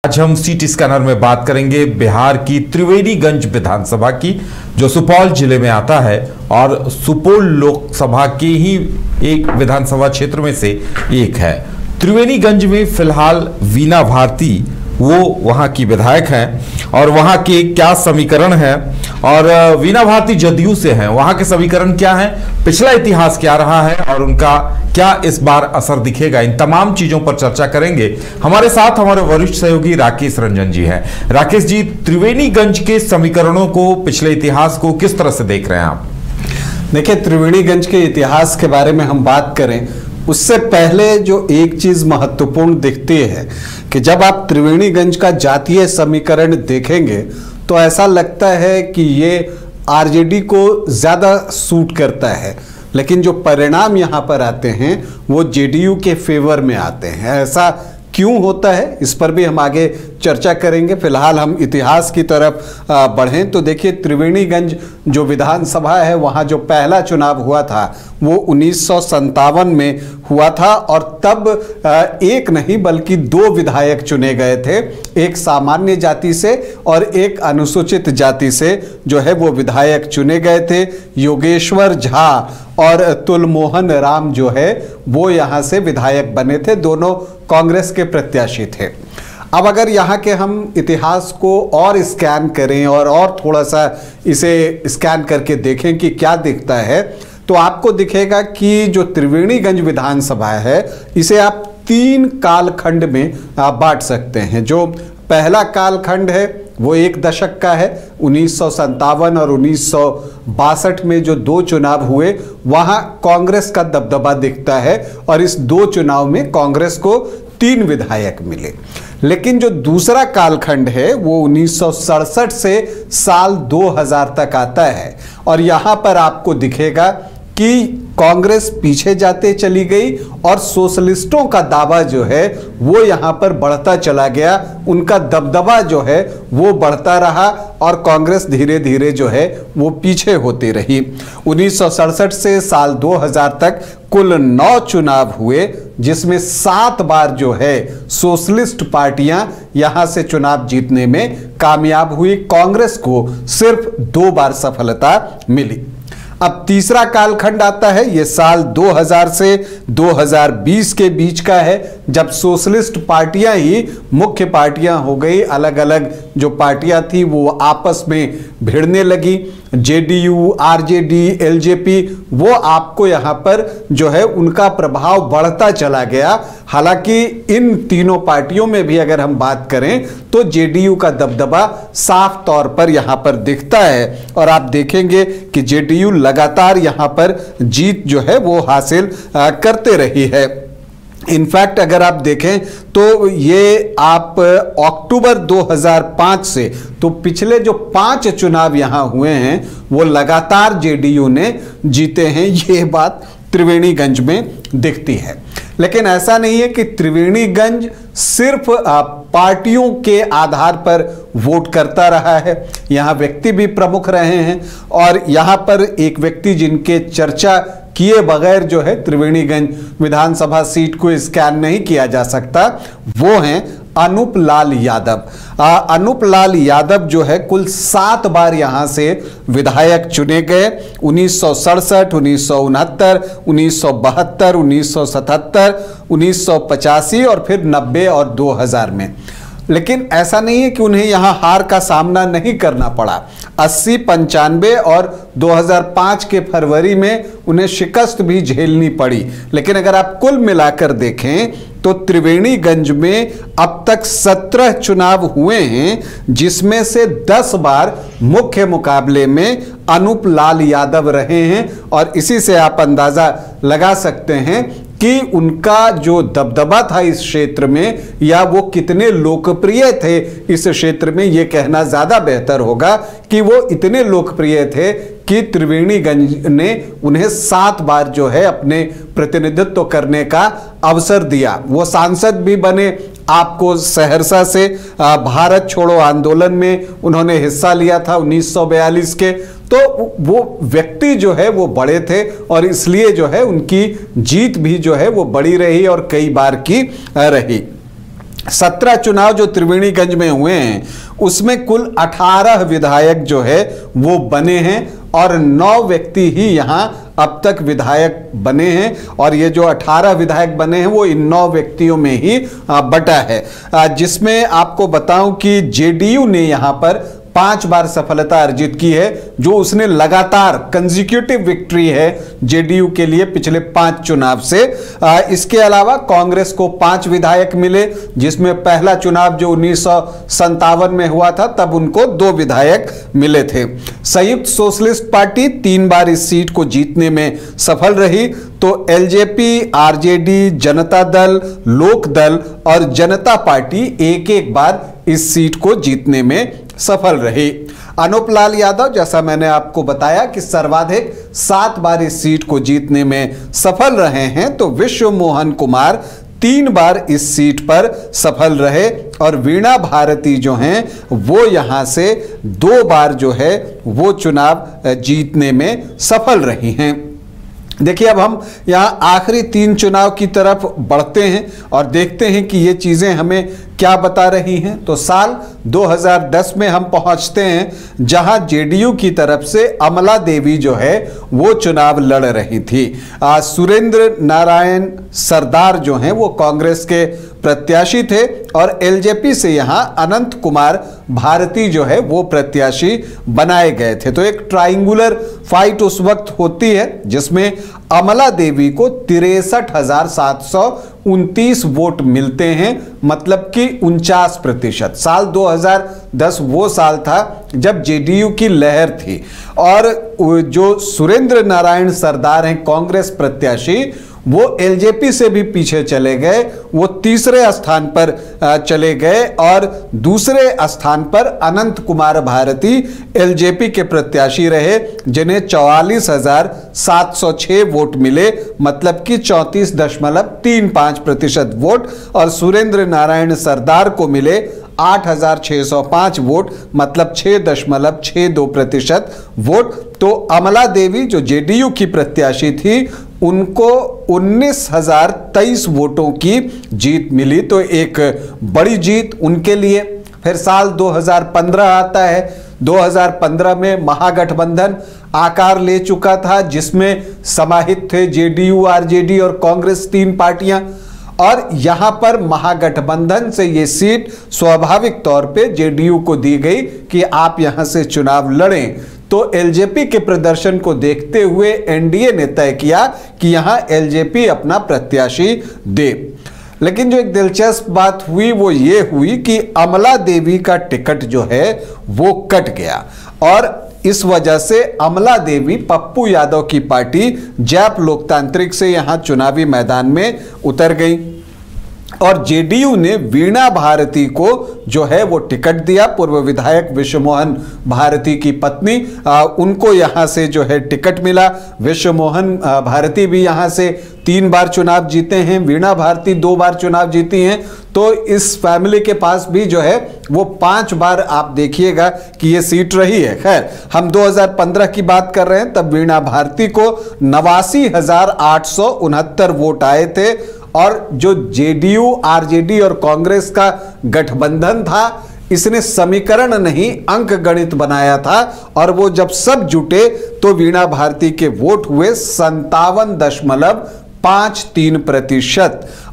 आज हम सीटी स्कैनर में बात करेंगे बिहार की त्रिवेणीगंज विधानसभा की, जो सुपौल जिले में आता है और सुपौल लोकसभा के ही एक विधानसभा क्षेत्र में से एक है। त्रिवेणीगंज में फिलहाल वीणा भारती वो वहां की विधायक हैं और वहां के क्या समीकरण हैं, और वीणा भारती जदयू से हैं, वहां के समीकरण क्या हैं, पिछला इतिहास क्या रहा है और उनका क्या इस बार असर दिखेगा, इन तमाम चीजों पर चर्चा करेंगे। हमारे साथ हमारे वरिष्ठ सहयोगी राकेश रंजन जी हैं। राकेश जी, त्रिवेणीगंज के समीकरणों को, पिछले इतिहास को किस तरह से देख रहे हैं आप? देखिए, त्रिवेणीगंज के इतिहास के बारे में हम बात करें उससे पहले जो एक चीज महत्वपूर्ण दिखती है कि जब आप त्रिवेणीगंज का जातीय समीकरण देखेंगे तो ऐसा लगता है कि ये आरजेडी को ज्यादा सूट करता है, लेकिन जो परिणाम यहाँ पर आते हैं वो जेडीयू के फेवर में आते हैं। ऐसा क्यों होता है, इस पर भी हम आगे चर्चा करेंगे। फिलहाल हम इतिहास की तरफ बढ़ें तो देखिए, त्रिवेणीगंज जो विधानसभा है वहाँ जो पहला चुनाव हुआ था वो 1957 में हुआ था, और तब एक नहीं बल्कि दो विधायक चुने गए थे, एक सामान्य जाति से और एक अनुसूचित जाति से जो है वो विधायक चुने गए थे। योगेश्वर झा और तुलमोहन राम जो है वो यहाँ से विधायक बने थे, दोनों कांग्रेस के प्रत्याशी थे। अब अगर यहाँ के हम इतिहास को और स्कैन करें और थोड़ा सा इसे स्कैन करके देखें कि क्या दिखता है, तो आपको दिखेगा कि जो त्रिवेणीगंज विधानसभा है इसे आप तीन कालखंड में बांट सकते हैं। जो पहला कालखंड है वो एक दशक का है, 1957 और 1962 में जो दो चुनाव हुए वहां कांग्रेस का दबदबा दिखता है, और इस दो चुनाव में कांग्रेस को 3 विधायक मिले। लेकिन जो दूसरा कालखंड है वो 1967 से साल 2000 तक आता है, और यहां पर आपको दिखेगा कि कांग्रेस पीछे जाते चली गई और सोशलिस्टों का दावा जो है वो यहां पर बढ़ता चला गया, उनका दबदबा जो है वो बढ़ता रहा और कांग्रेस धीरे धीरे जो है वो पीछे होती रही। 1967 से साल 2000 तक कुल 9 चुनाव हुए, जिसमें 7 बार जो है सोशलिस्ट पार्टियां यहां से चुनाव जीतने में कामयाब हुई, कांग्रेस को सिर्फ 2 बार सफलता मिली। अब तीसरा कालखंड आता है, ये साल 2000 से 2020 के बीच का है, जब सोशलिस्ट पार्टियां ही मुख्य पार्टियां हो गई, अलग अलग जो पार्टियां थी वो आपस में भिड़ने लगी। जेडीयू, आरजेडी, एलजेपी, वो आपको यहाँ पर जो है उनका प्रभाव बढ़ता चला गया। हालांकि इन तीनों पार्टियों में भी अगर हम बात करें तो जेडीयू का दबदबा साफ तौर पर यहाँ पर दिखता है, और आप देखेंगे कि जेडीयू लगातार यहाँ पर जीत जो है वो हासिल करते रही है। इनफैक्ट अगर आप देखें तो ये आप अक्टूबर 2005 से, तो पिछले जो 5 चुनाव यहां हुए हैं वो लगातार जेडीयू ने जीते हैं, ये बात त्रिवेणीगंज में दिखती है। लेकिन ऐसा नहीं है कि त्रिवेणीगंज सिर्फ पार्टियों के आधार पर वोट करता रहा है, यहाँ व्यक्ति भी प्रमुख रहे हैं, और यहाँ पर एक व्यक्ति जिनके चर्चा किए बगैर जो है त्रिवेणीगंज विधानसभा सीट को स्कैन नहीं किया जा सकता, वो हैं अनूप लाल यादव। अनूप लाल यादव जो है कुल 7 बार यहां से विधायक चुने गए, 1967, 1969, 1972, 1977, 1985 और फिर 90 और 2000 में। लेकिन ऐसा नहीं है कि उन्हें यहां हार का सामना नहीं करना पड़ा। 80, 95 और 2005 के फरवरी में उन्हें शिकस्त भी झेलनी पड़ी। लेकिन अगर आप कुल मिलाकर देखें तो त्रिवेणीगंज में अब तक 17 चुनाव हुए हैं, जिसमें से 10 बार मुख्य मुकाबले में अनूप लाल यादव रहे हैं, और इसी से आप अंदाजा लगा सकते हैं कि उनका जो दबदबा था इस क्षेत्र में, या वो कितने लोकप्रिय थे इस क्षेत्र में, ये कहना ज्यादा बेहतर होगा कि वो इतने लोकप्रिय थे कि त्रिवेणीगंज ने उन्हें 7 बार जो है अपने प्रतिनिधित्व करने का अवसर दिया। वो सांसद भी बने, आपको सहरसा से भारत छोड़ो आंदोलन में उन्होंने हिस्सा लिया था 1942 के, तो वो व्यक्ति जो है वो बड़े थे, और इसलिए जो है उनकी जीत भी जो है वो बड़ी रही और कई बार की रही। 17 चुनाव जो त्रिवेणीगंज में हुए हैं उसमें कुल 18 विधायक जो है वो बने हैं और 9 व्यक्ति ही यहां अब तक विधायक बने हैं और ये जो 18 विधायक बने हैं वो इन 9 व्यक्तियों में ही बटा है, जिसमें आपको बताऊं कि जेडीयू ने यहां पर 5 बार सफलता अर्जित की है, जो उसने लगातार कंसेक्यूटिव विक्ट्री है जेडीयू के लिए पिछले 5 चुनाव से। इसके अलावा कांग्रेस को 5 विधायक मिले, जिसमें पहला चुनाव जो 1957 में हुआ था तब उनको 2 विधायक मिले थे। संयुक्त सोशलिस्ट पार्टी 3 बार इस सीट को जीतने में सफल रही, तो एलजेपी, आरजेडी, जनता दल, लोक दल और जनता पार्टी एक बार इस सीट को जीतने में सफल रही। अनूप लाल यादव, जैसा मैंने आपको बताया कि सर्वाधिक 7 बार इस सीट को जीतने में सफल रहे हैं, तो विश्व मोहन कुमार 3 बार इस सीट पर सफल रहे और वीणा भारती जो हैं वो यहां से 2 बार जो है वो चुनाव जीतने में सफल रही हैं। देखिए, अब हम यहाँ आखिरी 3 चुनाव की तरफ बढ़ते हैं और देखते हैं कि ये चीज़ें हमें क्या बता रही हैं। तो साल 2010 में हम पहुंचते हैं जहां जेडीयू की तरफ से अमला देवी जो है वो चुनाव लड़ रही थी। सुरेंद्र नारायण सरदार जो हैं वो कांग्रेस के प्रत्याशी थे और एलजेपी से यहां अनंत कुमार भारती जो है वो प्रत्याशी बनाए गए थे। तो एक ट्रायंगुलर फाइट उस वक्त होती है जिसमें अमला देवी को 63,729 वोट मिलते हैं, मतलब कि 49%। साल 2010 वो साल था जब जेडीयू की लहर थी और जो सुरेंद्र नारायण सरदार हैं कांग्रेस प्रत्याशी, वो एलजेपी से भी पीछे चले गए, वो तीसरे स्थान पर चले गए और दूसरे स्थान पर अनंत कुमार भारती एलजेपी के प्रत्याशी रहे, जिन्हें 44,706 वोट मिले, मतलब कि 34.35% वोट, और सुरेंद्र नारायण सरदार को मिले 8,605 वोट, मतलब 6.62% वोट। तो अमला देवी जो जेडीयू की प्रत्याशी थी उनको 19,023 वोटों की जीत मिली, तो एक बड़ी जीत उनके लिए। फिर साल 2015 आता है। 2015 में महागठबंधन आकार ले चुका था, जिसमें समाहित थे जेडीयू, आरजेडी और कांग्रेस 3 पार्टियां, और यहां पर महागठबंधन से ये सीट स्वाभाविक तौर पे जेडीयू को दी गई कि आप यहां से चुनाव लड़ें। तो एलजेपी के प्रदर्शन को देखते हुए एनडीए ने तय किया कि यहां एलजेपी अपना प्रत्याशी दे। लेकिन जो एक दिलचस्प बात हुई वो ये हुई कि अमला देवी का टिकट जो है वो कट गया और इस वजह से अमला देवी पप्पू यादव की पार्टी जैप लोकतांत्रिक से यहां चुनावी मैदान में उतर गई और जेडीयू ने वीणा भारती को जो है वो टिकट दिया। पूर्व विधायक विश्व मोहन भारती की पत्नी, उनको यहां से जो है टिकट मिला। विश्व मोहन भारती भी यहां से 3 बार चुनाव जीते हैं, वीणा भारती 2 बार चुनाव जीती हैं। तो इस फैमिली के पास भी जो है वो 5 बार आप देखिएगा कि ये सीट रही है। खैर, हम 2015 की बात कर रहे हैं, तब वीणा भारती को 89,869 वोट आए थे और जो जेडीयू, आरजेडी और कांग्रेस का गठबंधन था, इसने समीकरण नहीं अंक गणित बनाया था और वो जब सब जुटे तो वीणा भारती के वोट हुए 57.53%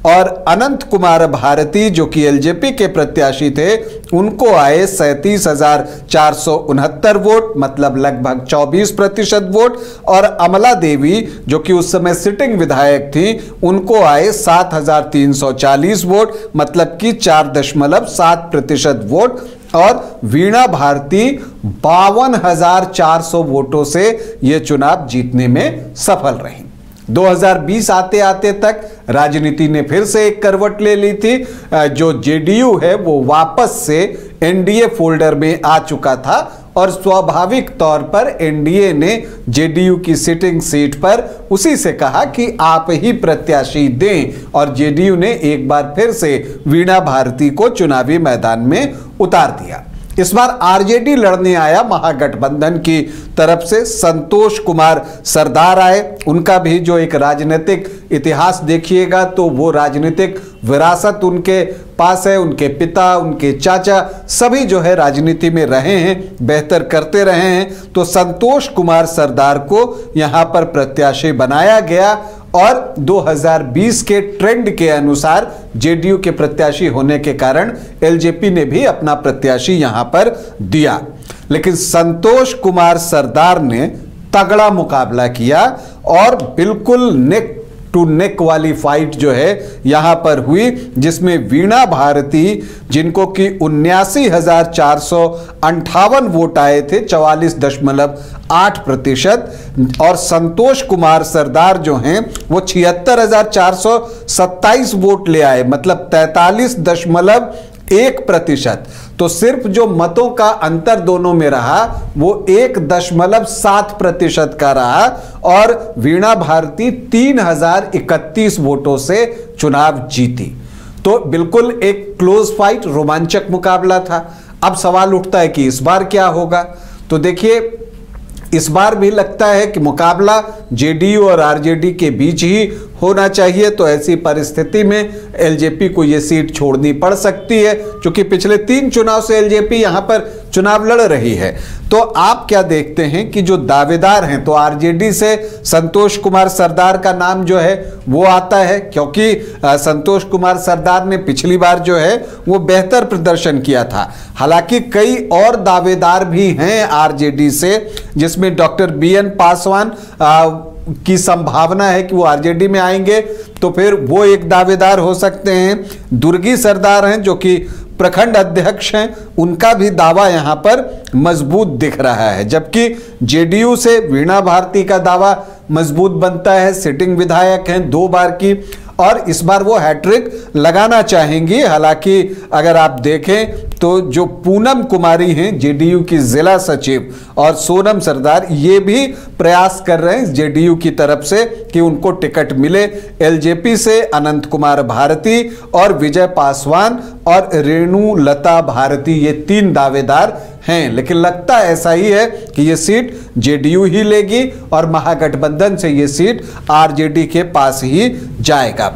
और अनंत कुमार भारती जो कि एलजेपी के प्रत्याशी थे, उनको आए 37,469 वोट, मतलब लगभग 24% वोट, और अमला देवी जो कि उस समय सिटिंग विधायक थी, उनको आए 7,340 वोट, मतलब कि 4.7% वोट, और वीणा भारती 52,400 वोटों से ये चुनाव जीतने में सफल रही। 2020 आते आते तक राजनीति ने फिर से एक करवट ले ली थी। जो जेडीयू है वो वापस से एनडीए फोल्डर में आ चुका था और स्वाभाविक तौर पर एनडीए ने जेडीयू की सिटिंग सीट पर उसी से कहा कि आप ही प्रत्याशी दें और जेडीयू ने एक बार फिर से वीणा भारती को चुनावी मैदान में उतार दिया। इस बार आरजेडी लड़ने आया महागठबंधन की तरफ से संतोष कुमार सरदार आए। उनका भी जो एक राजनीतिक इतिहास देखिएगा तो वो राजनीतिक विरासत उनके पास है। उनके पिता, उनके चाचा सभी जो है राजनीति में रहे हैं, बेहतर करते रहे हैं। तो संतोष कुमार सरदार को यहां पर प्रत्याशी बनाया गया और 2020 के ट्रेंड के अनुसार जेडीयू के प्रत्याशी होने के कारण एलजेपी ने भी अपना प्रत्याशी यहां पर दिया। लेकिन संतोष कुमार सरदार ने तगड़ा मुकाबला किया और बिल्कुल नेक टू नेक वाली फाइट जो है यहां पर हुई, जिसमें वीणा भारती, जिनको कि 79,458 वोट आए थे, 44.8%, और संतोष कुमार सरदार जो हैं वो 76,427 वोट ले आए, मतलब 43.1%। तो सिर्फ जो मतों का अंतर दोनों में रहा वो 1.7% का रहा और वीणा भारती 3,031 वोटों से चुनाव जीती। तो बिल्कुल एक क्लोज फाइट, रोमांचक मुकाबला था। अब सवाल उठता है कि इस बार क्या होगा। तो देखिए, इस बार भी लगता है कि मुकाबला जेडीयू और आरजेडी के बीच ही होना चाहिए। तो ऐसी परिस्थिति में एलजेपी को यह सीट छोड़नी पड़ सकती है, क्योंकि पिछले 3 चुनाव से एलजेपी यहां पर चुनाव लड़ रही है। तो आप क्या देखते हैं कि जो दावेदार हैं, तो आरजेडी से संतोष कुमार सरदार का नाम जो है वो आता है, क्योंकि संतोष कुमार सरदार ने पिछली बार जो है वो बेहतर प्रदर्शन किया था। हालांकि कई और दावेदार भी हैं आरजेडी से, जिसमें डॉक्टर बीएन पासवान की संभावना है कि वो आरजेडी में आएंगे, तो फिर वो एक दावेदार हो सकते हैं। दुर्गी सरदार हैं जो कि प्रखंड अध्यक्ष हैं, उनका भी दावा यहां पर मजबूत दिख रहा है। जबकि जेडीयू से वीणा भारती का दावा मजबूत बनता है, सिटिंग विधायक हैं 2 बार की, और इस बार वो हैट्रिक लगाना चाहेंगी। हालांकि अगर आप देखें तो जो पूनम कुमारी हैं जेडीयू की जिला सचिव, और सोनम सरदार, ये भी प्रयास कर रहे हैं जेडीयू की तरफ से कि उनको टिकट मिले। एलजेपी से अनंत कुमार भारती और विजय पासवान और रेणु लता भारती, ये 3 दावेदार हैं। लेकिन लगता ऐसा ही है कि ये सीट जेडीयू ही लेगी और महागठबंधन से ये सीट आरजेडी के पास ही जाएगा।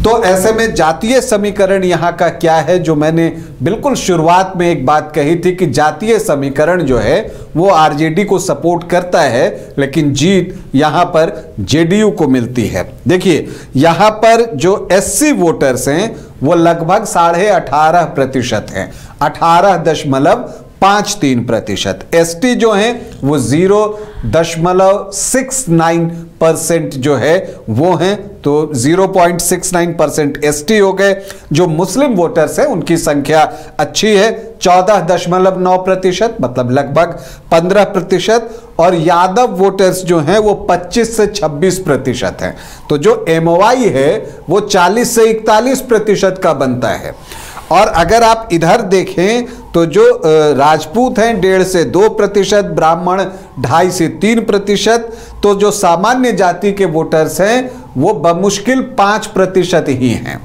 तो ऐसे में जातीय समीकरण यहाँ का क्या है, जो मैंने बिल्कुल शुरुआत में एक बात कही थी कि जातीय समीकरण जो है वो आरजेडी को सपोर्ट करता है, लेकिन जीत यहाँ पर जेडीयू को मिलती है। देखिए, यहाँ पर जो एससी वोटर्स हैं वो लगभग 18.5% हैं, 18.53%। एसटी जो हैं वो 0.69% जो है वो हैं, तो 0.69% एसटी हो गए। जो मुस्लिम वोटर्स हैं उनकी संख्या अच्छी है, 14.9%, मतलब लगभग 15%, और यादव वोटर्स जो हैं वो 25 से 26% हैं। तो जो एमओआई है वो 40 से 41% का बनता है। और अगर आप इधर देखें तो जो राजपूत हैं 1.5 से 2%, ब्राह्मण 2.5 से 3%, तो जो सामान्य जाति के वोटर्स हैं वो बमुश्किल 5% ही हैं।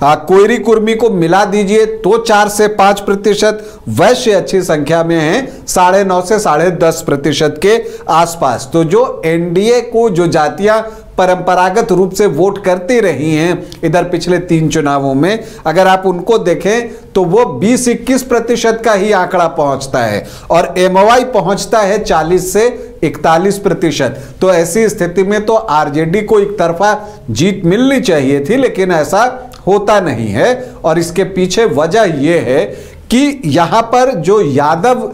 कोयरी कुर्मी को मिला दीजिए तो 4 से 5%, वैश्य अच्छी संख्या में हैं 9.5 से 10.5% के आसपास। तो जो एनडीए को जो जातियां परंपरागत रूप से वोट करती रही हैं इधर पिछले 3 चुनावों में, अगर आप उनको देखें तो वो 20-21% का ही आंकड़ा पहुंचता है, और एमओआई पहुंचता है 40 से 41%। तो ऐसी स्थिति में तो आरजेडी को एक तरफा जीत मिलनी चाहिए थी, लेकिन ऐसा होता नहीं है। और इसके पीछे वजह यह है कि यहां पर जो यादव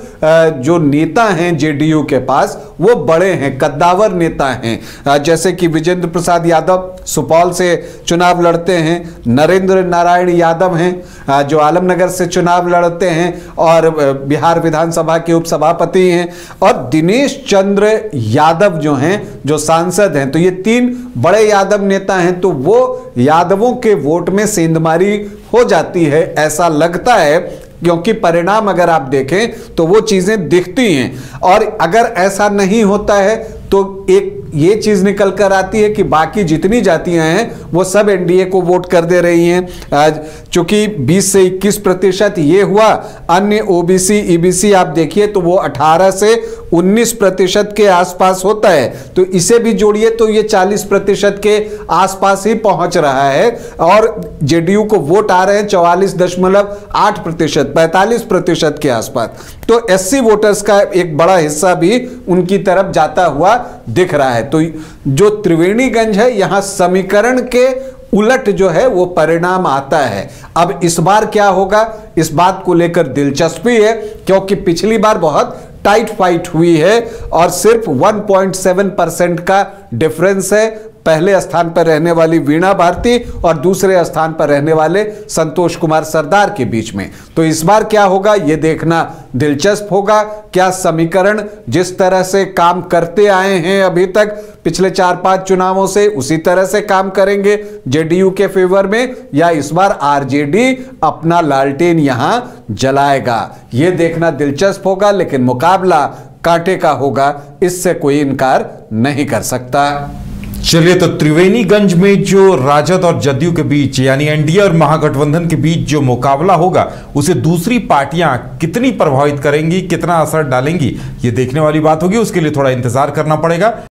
जो नेता हैं जेडीयू के पास वो बड़े हैं, कद्दावर नेता हैं, जैसे कि विजेंद्र प्रसाद यादव सुपौल से चुनाव लड़ते हैं, नरेंद्र नारायण यादव हैं जो आलमनगर से चुनाव लड़ते हैं और बिहार विधानसभा के उपसभापति हैं, और दिनेश चंद्र यादव जो हैं जो सांसद हैं। तो ये 3 बड़े यादव नेता हैं, तो वो यादवों के वोट में सेंधमारी हो जाती है, ऐसा लगता है, क्योंकि परिणाम अगर आप देखें तो वो चीजें दिखती हैं। और अगर ऐसा नहीं होता है तो एक ये चीज निकल कर आती है कि बाकी जितनी जातियां हैं वो सब एनडीए को वोट कर दे रही हैं। चूंकि 20 से 21% ये हुआ। अन्य ओबीसी ईबीसी आप देखिए तो वो 18 से 19% के आसपास होता है, तो इसे भी जोड़िए तो ये 40% के आसपास ही पहुंच रहा है। और जेडीयू को वोट आ रहे हैं 44.8%, 45% के आसपास। तो एससी वोटर्स का एक बड़ा हिस्सा भी उनकी तरफ जाता हुआ दिख रहा है। तो जो त्रिवेणीगंज है, यहां समीकरण के उलट जो है वो परिणाम आता है। अब इस बार क्या होगा, इस बात को लेकर दिलचस्पी है, क्योंकि पिछली बार बहुत टाइट फाइट हुई है और सिर्फ 1.7% का डिफरेंस है पहले स्थान पर रहने वाली वीणा भारती और दूसरे स्थान पर रहने वाले संतोष कुमार सरदार के बीच में। तो इस बार क्या होगा ये देखना दिलचस्प होगा। क्या समीकरण जिस तरह से काम करते आए हैं अभी तक पिछले 4-5 चुनावों से, उसी तरह से काम करेंगे जेडीयू के फेवर में, या इस बार आरजेडी अपना लालटेन यहां जलाएगा, ये देखना दिलचस्प होगा। लेकिन मुकाबला कांटे का होगा, इससे कोई इनकार नहीं कर सकता। चलिए, तो त्रिवेणीगंज में जो राजद और जदयू के बीच यानी एनडीए और महागठबंधन के बीच जो मुकाबला होगा, उसे दूसरी पार्टियां कितनी प्रभावित करेंगी, कितना असर डालेंगी, ये देखने वाली बात होगी। उसके लिए थोड़ा इंतजार करना पड़ेगा।